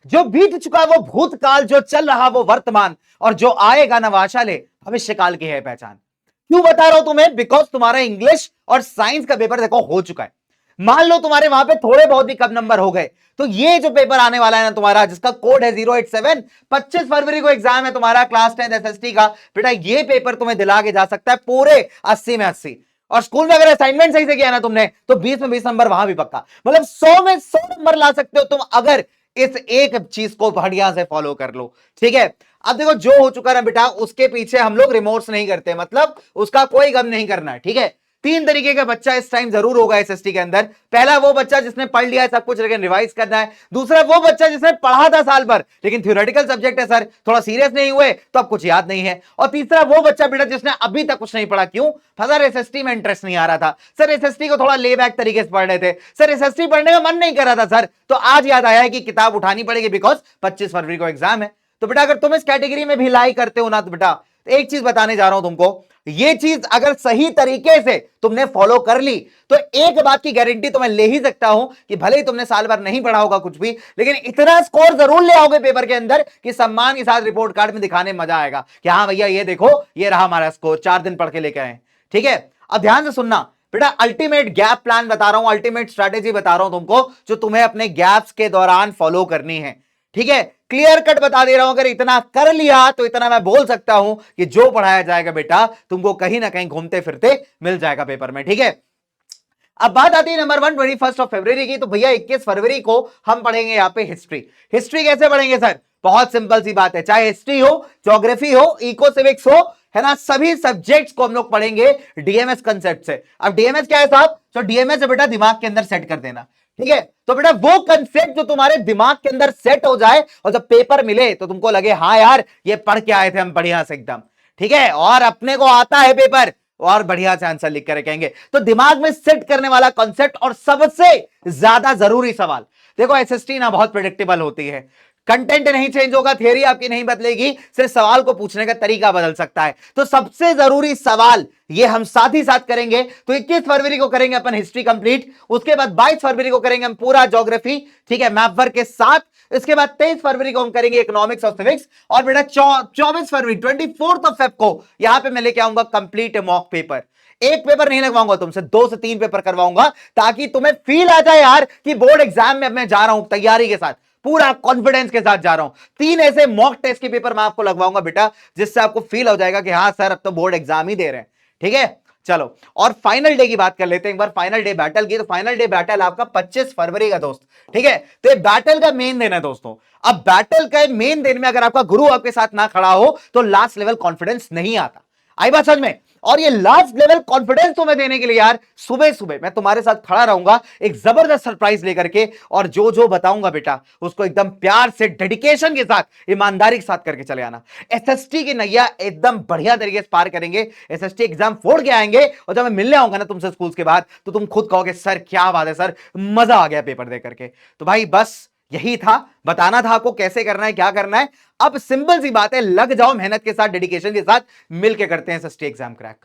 जो बीत चुका वो भूतकाल, जो चल रहा वो वर्तमान, और जो आएगा न आशा ले, भविष्य काल की है पहचान। क्यों बता रहा हूं तुम्हें? बिकॉज तुम्हारा इंग्लिश और साइंस का पेपर देखो हो चुका है। मान लो तुम्हारे वहां पे थोड़े बहुत ही कम नंबर हो गए, तो ये जो पेपर आने वाला है ना तुम्हारा, जिसका कोड है 087, 25 फरवरी को एग्जाम है तुम्हारा क्लास 10 एसएसटी का। बेटा ये पेपर तुम्हें दिला के जा सकता है पूरे 80 में 80। और स्कूल में अगर असाइनमेंट सही से किया ना तुमने, तो 20 में 20 नंबर वहां भी पक्का, मतलब 100 में 100 नंबर ला सकते हो तुम, अगर इस एक चीज को बढ़िया से फॉलो कर लो। ठीक है, अब देखो जो हो चुका ना बेटा, उसके पीछे हम लोग रिमोर्स नहीं करते, मतलब उसका कोई गम नहीं करना है। ठीक है, तीन तरीके का बच्चा इस टाइम जरूर होगा एसएसटी के अंदर। पहला वो बच्चा जिसने पढ़ लिया है सब कुछ लेकिन रिवाइज करना है। दूसरा वो बच्चा जिसने पढ़ा था साल भर लेकिन थ्योरेटिकल सब्जेक्ट है सर, थोड़ा सीरियस नहीं हुए तो अब कुछ याद नहीं है। और तीसरा वो बच्चा बेटा जिसने अभी तक कुछ नहीं पढ़ा। क्यों? सर एसएसटी में इंटरेस्ट नहीं आ रहा था, सर एसएसटी को थोड़ा ले बैक तरीके से पढ़ रहे थे, सर एसएसटी पढ़ने का मन नहीं कर रहा था सर, तो आज याद आया है कि किताब उठानी पड़ेगी बिकॉज 25 फरवरी को एग्जाम है। तो बेटा अगर तुम इस कैटेगरी में भी लाई करते हो ना, तो बेटा एक चीज बताने जा रहा हूं तुमको, ये चीज अगर सही तरीके से तुमने फॉलो कर ली तो एक बात की गारंटी तो मैं ले ही सकता हूं कि भले ही तुमने साल भर नहीं पढ़ा होगा कुछ भी, लेकिन इतना स्कोर जरूर ले आओगे पेपर के अंदर कि सम्मान के साथ रिपोर्ट कार्ड में दिखाने में मजा आएगा कि हाँ भैया ये देखो ये रहा हमारा स्कोर, 4 दिन पढ़ के लेके आए। ठीक है, अब ध्यान से सुनना बेटा, अल्टीमेट गैप प्लान बता रहा हूं, अल्टीमेट स्ट्रेटेजी बता रहा हूं तुमको, जो तुम्हें अपने गैप्स के दौरान फॉलो करनी है। ठीक है, क्लियर कट बता दे रहा हूं, अगर इतना कर लिया तो इतना मैं बोल सकता हूं कि जो पढ़ाया जाएगा बेटा तुमको कहीं ना कहीं घूमते फिरते मिल जाएगा पेपर में। ठीक है, अब बात आती है नंबर 1 21 फरवरी की, तो भैया 21 फरवरी को हम पढ़ेंगे यहां पे हिस्ट्री। हिस्ट्री कैसे पढ़ेंगे सर? बहुत सिंपल सी बात है, चाहे हिस्ट्री हो, ज्योग्राफी हो, इको सिविक्स हो, है ना, सभी सब्जेक्ट्स को हम लोग पढ़ेंगे डीएमएस कंसेप्ट से। अब डीएमएस क्या है साहब? तो डीएमएस है बेटा दिमाग के अंदर सेट कर देना। ठीक है, तो बेटा वो कंसेप्ट जो तुम्हारे दिमाग के अंदर सेट हो जाए और जब पेपर मिले तो तुमको लगे हाँ यार ये पढ़ के आए थे हम बढ़िया से एकदम। ठीक है, और अपने को आता है पेपर और बढ़िया से आंसर लिख कर रखेंगे। तो दिमाग में सेट करने वाला कॉन्सेप्ट और सबसे ज्यादा जरूरी सवाल, देखो एसएसटी ना बहुत प्रेडिक्टेबल होती है, कंटेंट नहीं चेंज होगा, थियरी आपकी नहीं बदलेगी, सिर्फ सवाल को पूछने का तरीका बदल सकता है। तो सबसे जरूरी सवाल ये हम साथ ही साथ करेंगे। तो 21 फरवरी को करेंगे अपन हिस्ट्री कंप्लीट, उसके बाद 22 फरवरी को करेंगे हम पूरा ज्योग्राफी, ठीक है, मैप वर्क के साथ। इसके बाद 23 फरवरी को हम करेंगे इकोनॉमिक्स और सिविक्स, और बेटा 24 फरवरी 24 फेब को यहां पे मैं लेके आऊंगा कंप्लीट मॉक पेपर। एक पेपर नहीं लगवाऊंगा तुमसे, 2 से 3 पेपर करवाऊंगा, ताकि तुम्हें फील आ जाए यार कि बोर्ड एग्जाम में अब मैं जा रहा हूं तैयारी के साथ, पूरा कॉन्फिडेंस के साथ जा रहा हूं। 3 ऐसे मॉक टेस्ट के पेपर मैं आपको लगवाऊंगा बेटा, जिससे आपको फील हो जाएगा कि हाँ सर अब तो बोर्ड एग्जाम ही दे रहे हैं। ठीक है, चलो और फाइनल डे की बात कर लेते हैं एक बार, फाइनल डे बैटल की। तो फाइनल डे बैटल आपका 25 फरवरी का दोस्त। ठीक है, तो ये बैटल का मेन दिन है दोस्तों। अब बैटल का मेन दिन में अगर आपका गुरु आपके साथ ना खड़ा हो तो लास्ट लेवल कॉन्फिडेंस नहीं आता। आई बात समझ में? और ये लास्ट लेवल कॉन्फिडेंस तुम्हें देने के लिए यार सुबह सुबह मैं तुम्हारे साथ खड़ा रहूंगा एक जबरदस्त सरप्राइज लेकर के, और जो जो बताऊंगा बेटा उसको एकदम प्यार से, डेडिकेशन के साथ, ईमानदारी के साथ करके चले आना। एसएसटी की नैया एकदम बढ़िया तरीके से पार करेंगे, एसएसटी एग्जाम फोड़ के आएंगे, और जब मैं मिलने आऊंगा ना तुमसे स्कूल के बाद तो तुम खुद कहोगे सर क्या बात है सर, मजा आ गया पेपर दे करके। तो भाई बस यही था, बताना था आपको कैसे करना है, क्या करना है। अब सिंपल सी बात है, लग जाओ मेहनत के साथ, डेडिकेशन के साथ, मिलके करते हैं एसएसटी एग्जाम क्रैक।